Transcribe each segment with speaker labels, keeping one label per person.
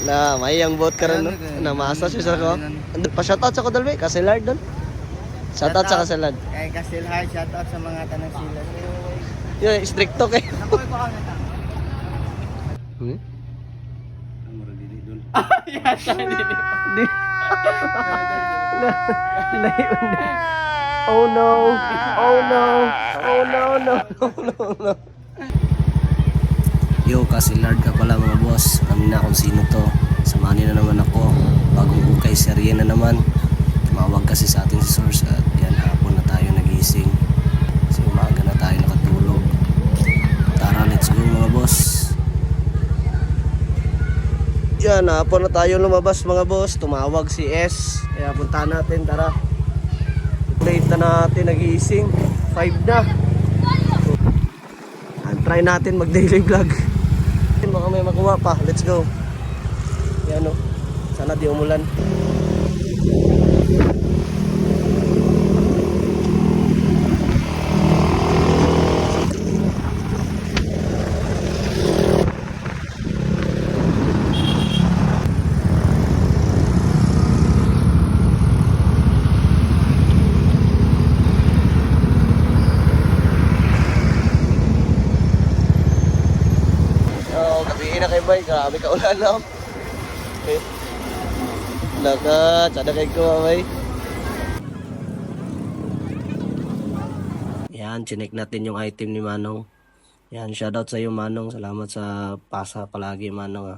Speaker 1: Na may yang bot ka rin, no? Na maasa siya sa ko. Pa shoutout sa ko dalbe, Kasilard doon. Shoutout sa Kasilard.
Speaker 2: Kay Kasilhard, shoutout sa mga tanang sila.
Speaker 1: Yun, stricto kay.
Speaker 2: Nakoy ko ang nata.
Speaker 1: Di. Oh no. Oh no. Oh no, no, no, no. Yo, Kasilard ka pala mga boss. Alam na kung sino to. Samanin na naman ako. Bagong ukay serye na naman. Tumawag kasi sa atin si Source at yan, hapon na tayo nagising. Kasi umaga na tayo nakatulog. Tara, let's go mga boss. Yan, hapon na tayo lumabas mga boss. Tumawag si S. Kaya punta natin, tara. Late na natin nagising. 5 na. Try natin mag daily vlog. Baka may makuha pa. Let's go. Yan o. Sana di umulan. Gabi na kay Bay, grabe ka ulan na. Okay. Lakat, sada kay ko Bay. Yan, chinek natin yung item ni Manong. Yan, shoutout sa iyo Manong. Salamat sa pasa palagi Manong.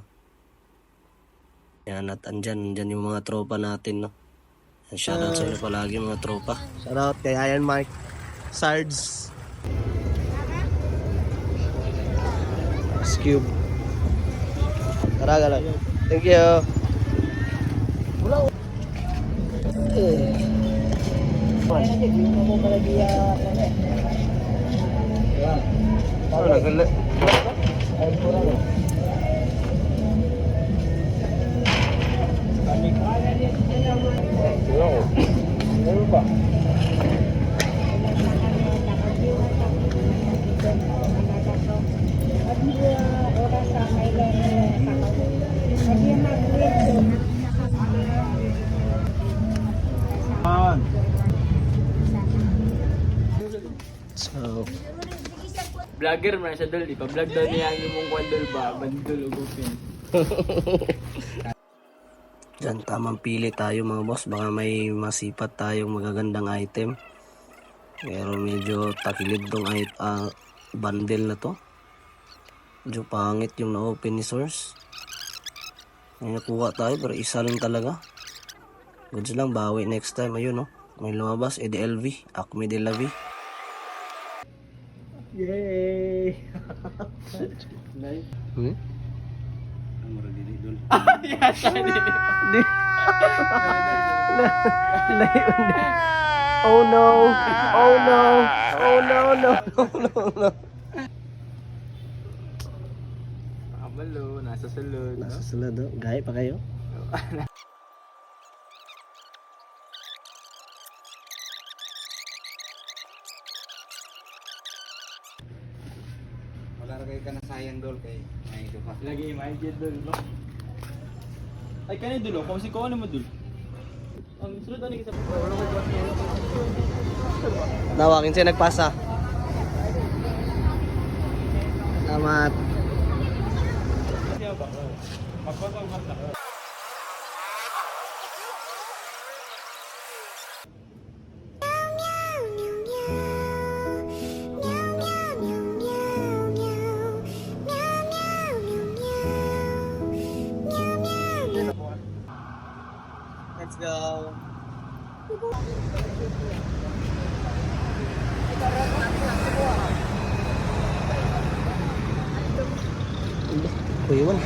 Speaker 1: Yan, at andyan yung mga tropa natin, no. Yan, shoutout sa iyo palagi mga tropa. Shoutout kay Iron Mike Sards. Cube. Tara lang. Thank you. Wala. So,
Speaker 2: Vlogger man siya dol, di pa vlog daw niya ang imong kwandol ba, bandol ugupin.
Speaker 1: dyan tamang pili tayo mga boss. Baka may masipat tayong magagandang item. Pero medyo takilid tong bundle na to. Medyo pangit yung na-open ni Source. May nakuha tayo pero isa lang talaga. Goods lang, bawi next time. Ayun, no? May lumabas, EDLV, Acme de la Vie.
Speaker 2: Yay! Nice.
Speaker 1: Oh no! Oh no! Oh no, no, no, no.
Speaker 2: Kabalo, nasa sulod.
Speaker 1: Nasa sulod, oh. Gaya pa kayo?
Speaker 3: Malaragay ka na sayang dol kay may duha.
Speaker 2: Lagi may jet dol, no? Ay kanay dulo, kung si ko ano mo dul. Ang sulod ani kita.
Speaker 1: Tawagin siya nagpasa. Salamat.
Speaker 2: Let's go.
Speaker 1: Kuya man.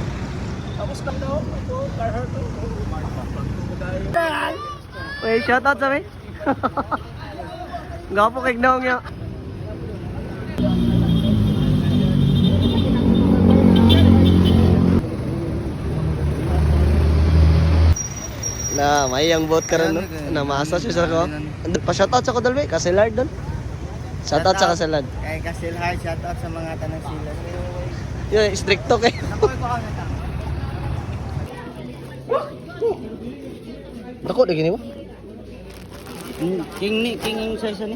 Speaker 2: Tapos lang daw, ito, Carhartt to.
Speaker 1: Uy, shoutout sa amin. Gapo kay Gnong niya. Na may yang bot ka rin, no? Na maasa siya sa ko. Pa shoutout sa ko dalbe, Kasilard doon. Shoutout sa Kasilard.
Speaker 2: Kay Kasilhard, shoutout sa mga tanang sila.
Speaker 1: Yun, stricto kay.
Speaker 2: Nakoy ko ang nata.
Speaker 1: Dako, di gini ba?
Speaker 3: King yung size ni.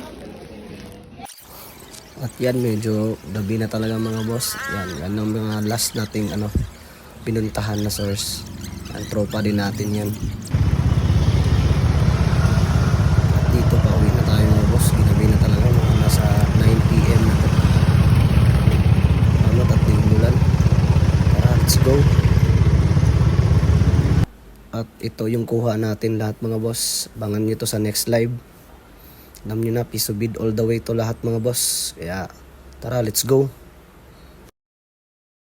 Speaker 1: At yan, medyo gabi na talaga mga boss. Yan ang mga last nating pinuntahan na source. Ang tropa din natin yan. At dito pa uwi na tayo mga boss. Gabi na talaga, mga nasa 9 PM na to. Tama, tatlong bulan. Tara, let's go. At ito yung kuha natin lahat mga boss. Abangan nyo to sa next live. Alam nyo na, piso bid all the way to lahat mga boss. Kaya tara, let's go.